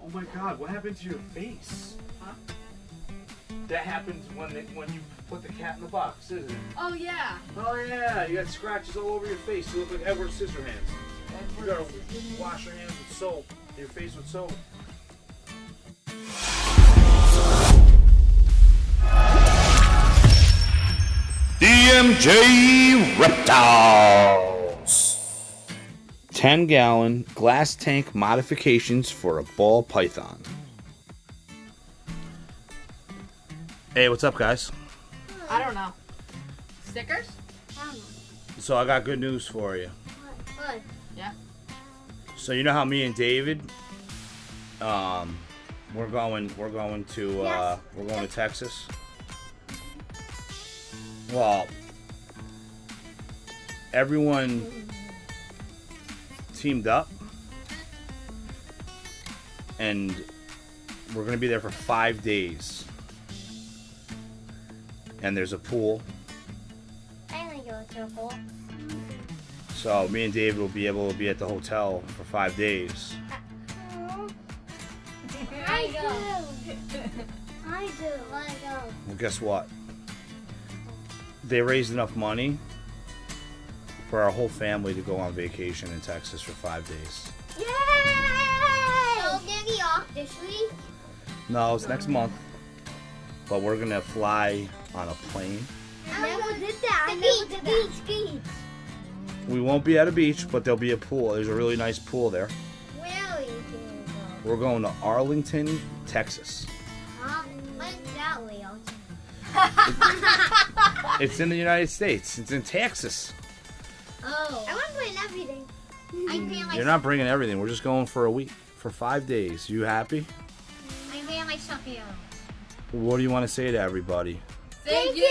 Oh my God, what happened to your face? Huh? That happened when you put the cat in the box, isn't it? Oh yeah. Oh yeah, you got scratches all over your face. You look like Edward Scissorhands. You gotta wash your hands with soap, your face with soap. DMJ Reptiles. 10-gallon glass tank modifications for a ball python. Hey, what's up, guys? I don't know. Stickers? I don't know. So I got good news for you. What? Yeah. So you know how me and David, we're going to Yes. we're going to Texas. Well, everyone teamed up, and we're gonna be there for 5 days. And there's a pool, I want to go to a pool. so me and David will be able to be at the hotel for 5 days. I do. I do. Want to go. Well, guess what? They raised enough money for our whole family to go on vacation in Texas for 5 days. Yay! So we're gonna be off this week. No, it's next month. But we're gonna fly on a plane. I never did that. I never did that. Beach. We won't be at a beach, but there'll be a pool. There's a really nice pool there. Where are you gonna go? We're going to Arlington, Texas. What's that way out? It's in the United States. It's in Texas. Oh. I want to bring everything. I'm bringing my. You're not bringing everything. We're just going for a week, for 5 days. You happy? I'm bringing my stuff here. What do you want to say to everybody? Thank you.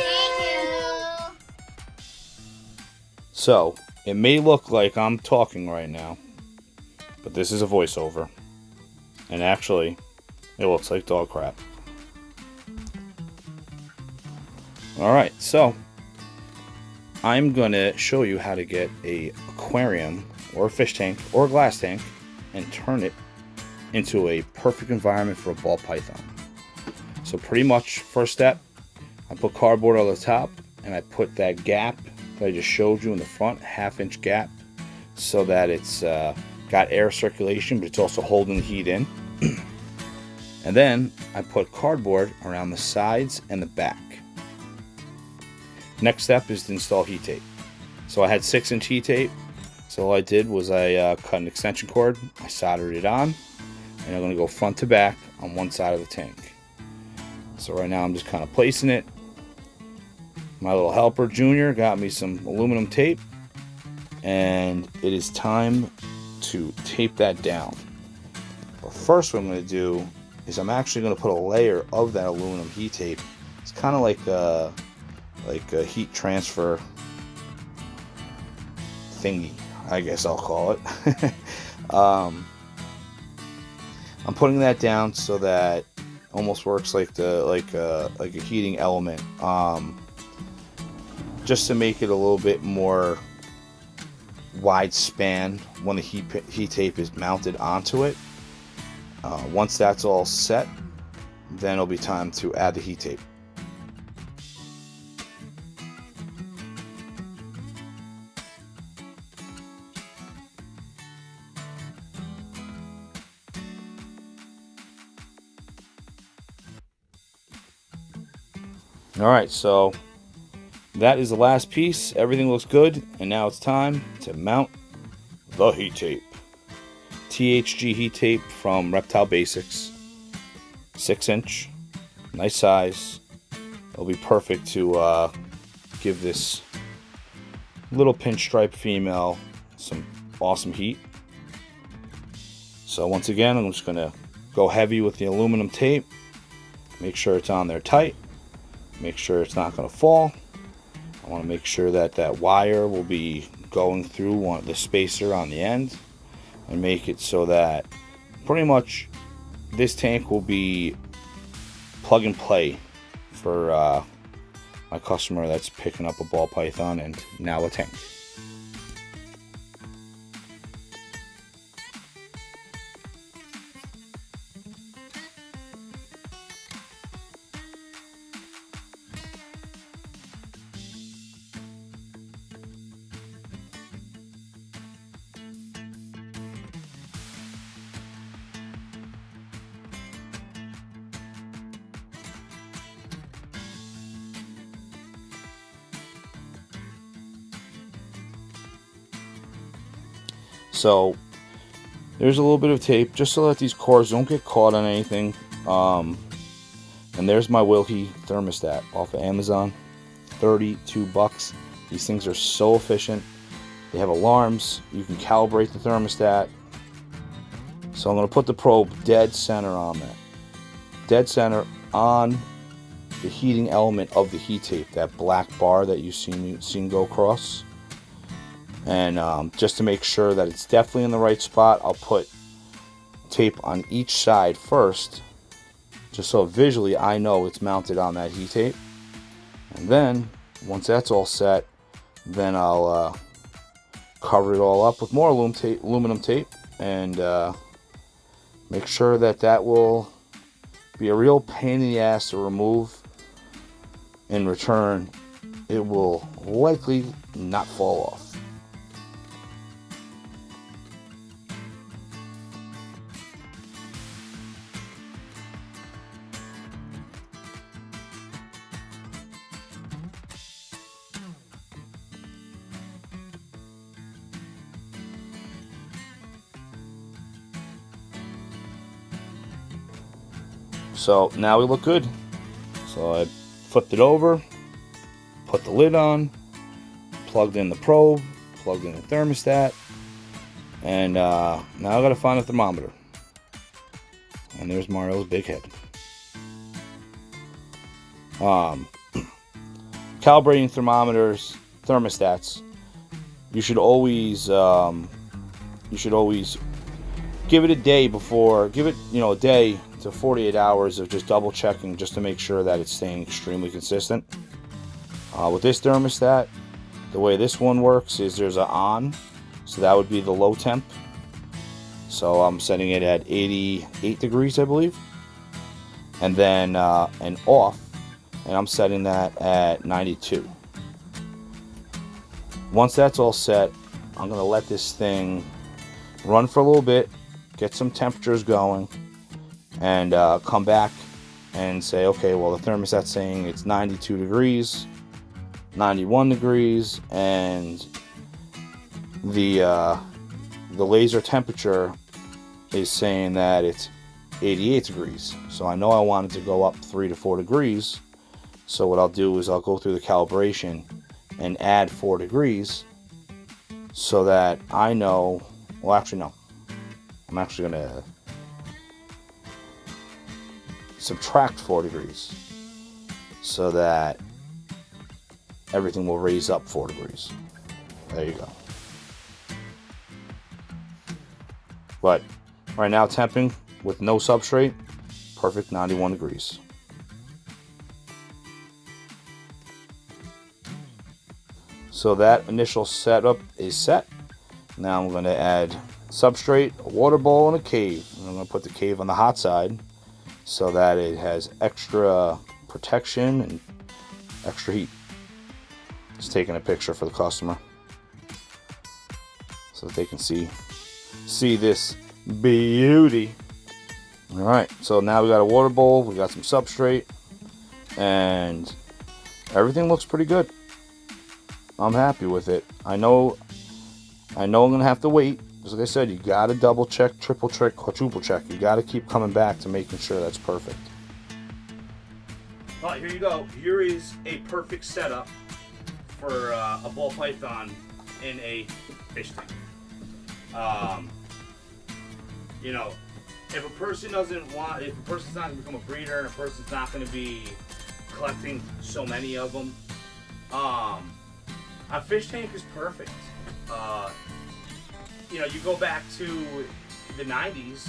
So, it may look like I'm talking right now, but this is a voiceover. And actually, it looks like dog crap. Alright, so I'm going to show you how to get a aquarium or a fish tank or a glass tank and turn it into a perfect environment for a ball python. So pretty much, first step, I put cardboard on the top and I put that gap that I just showed you in the front, half-inch gap, so that it's got air circulation, but it's also holding the heat in. And then I put cardboard around the sides and the back. Next step is to install heat tape. So I had 6-inch heat tape. So all I did was I cut an extension cord, I soldered it on, and I'm going to go front to back on one side of the tank. So right now I'm just kind of placing it. My little helper, Junior, got me some aluminum tape, and it is time to tape that down. But first what I'm going to do is I'm actually going to put a layer of that aluminum heat tape. It's kind of like a heat transfer thingy, I guess I'll call it. I'm putting that down so that it almost works like a heating element, just to make it a little bit more wide span when the heat tape is mounted onto it. Once that's all set, then it'll be time to add the heat tape. Alright, so that is the last piece. Everything looks good, and now it's time to mount the heat tape. THG heat tape from Reptile Basics. 6-inch, nice size. It'll be perfect to give this little pinstripe female some awesome heat. So once again, I'm just going to go heavy with the aluminum tape. Make sure it's on there tight. Make sure it's not going to fall. I want to make sure that that wire will be going through the spacer on the end, and make it so that pretty much this tank will be plug and play for my customer that's picking up a ball python and now a tank. So there's a little bit of tape just so that these cords don't get caught on anything. And there's my Wilkie thermostat off of Amazon. 32 bucks. These things are so efficient. They have alarms. You can calibrate the thermostat. So I'm going to put the probe dead center on that. Dead center on the heating element of the heat tape, that black bar that you've seen go across. And just to make sure that it's definitely in the right spot, I'll put tape on each side first, just so visually I know it's mounted on that heat tape. And then once that's all set, then I'll cover it all up with more aluminum tape and make sure that that will be a real pain in the ass to remove. In return, it will likely not fall off. So now we look good. So I flipped it over, put the lid on, plugged in the probe, plugged in the thermostat, and now I gotta find a thermometer. And there's Mario's big head. Calibrating thermometers, thermostats, you should always give it a day before, give it, a day to 48 hours of just double checking just to make sure that it's staying extremely consistent. With this thermostat, the way this one works is there's an on, so that would be the low temp. So I'm setting it at 88 degrees, I believe. And then an off, and I'm setting that at 92. Once that's all set, I'm going to let this thing run for a little bit, get some temperatures going, and come back and say, okay, well, the thermostat's saying it's 92 degrees, 91 degrees, and the laser temperature is saying that it's 88 degrees. So I know I want it to go up 3 to 4 degrees. So what I'll do is I'll go through the calibration and add 4 degrees so that I know, well, actually, no. I'm actually going to subtract 4 degrees so that everything will raise up 4 degrees. There you go. But right now, temping with no substrate, perfect 91 degrees. So that initial setup is set. Now I'm going to add substrate, a water bowl, and a cave. And I'm going to put the cave on the hot side so that it has extra protection and extra heat. Just taking a picture for the customer so that they can see this beauty. Alright, so now we got a water bowl, we got some substrate, and everything looks pretty good. I'm happy with it. I know I'm gonna have to wait. As like I said, you gotta double check, triple check, quadruple check. You gotta keep coming back to making sure that's perfect. Alright, here you go. Here is a perfect setup for a ball python in a fish tank. If a person if a person's not going to become a breeder and a person's not going to be collecting so many of them, a fish tank is perfect. You go back to the 90s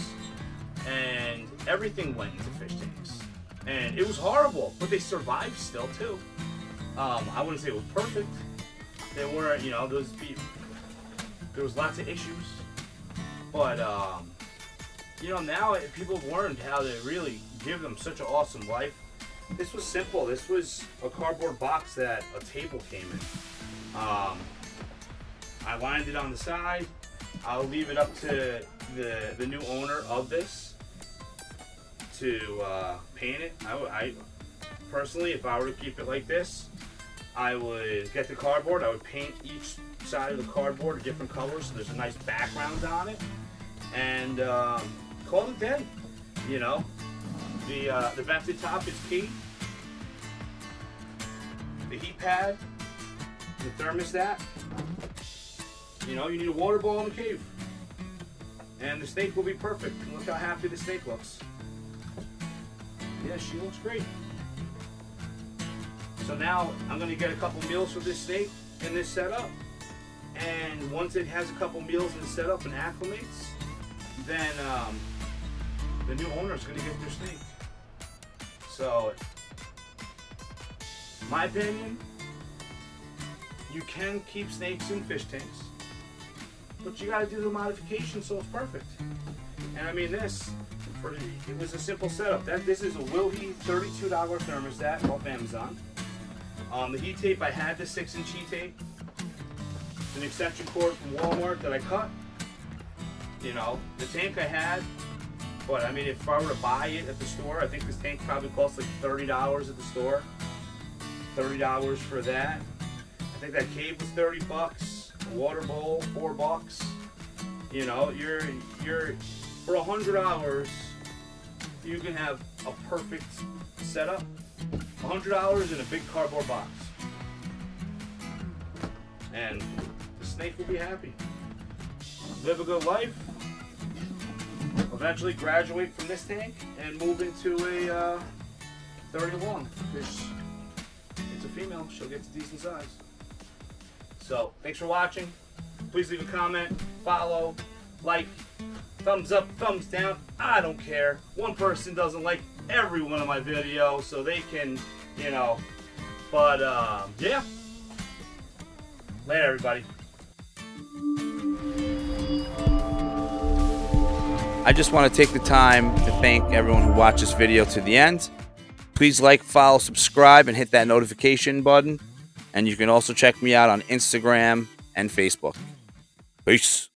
and everything went into fish tanks. And it was horrible, but they survived still too. I wouldn't say it was perfect. They weren't, there was lots of issues. But, now people have learned how to really give them such an awesome life. This was simple. This was a cardboard box that a table came in. I lined it on the side. I'll leave it up to the new owner of this to paint it. I personally, if I were to keep it like this, I would get the cardboard. I would paint each side of the cardboard a different color so there's a nice background on it, and call it then. You know, the vented top is key. The heat pad, the thermostat. You know, you need a water bowl in the cave, and the snake will be perfect. And look how happy the snake looks. Yeah, she looks great. So now I'm going to get a couple meals for this snake in this setup. And once it has a couple meals in the setup and acclimates, then the new owner is going to get their snake. So, my opinion, you can keep snakes in fish tanks, but you got to do the modification so it's perfect. And I mean this. It was a simple setup. This is a Wilhe $32 thermostat off Amazon. The heat tape, I had the 6-inch heat tape. An extension cord from Walmart that I cut. You know, the tank I had, but I mean, if I were to buy it at the store, I think this tank probably costs like $30 at the store. $30 for that. I think that cave was 30 bucks. A water bowl, $4. You know, you're for $100, you can have a perfect setup. $100 in a big cardboard box. And the snake will be happy. Live a good life. Eventually graduate from this tank and move into a 30 long. Because it's a female, she'll get to decent size. So, thanks for watching. Please leave a comment, follow, like, thumbs up, thumbs down. I don't care. One person doesn't like every one of my videos, so they can, you know. But, yeah. Later, everybody. I just want to take the time to thank everyone who watched this video to the end. Please like, follow, subscribe, and hit that notification button. And you can also check me out on Instagram and Facebook. Peace.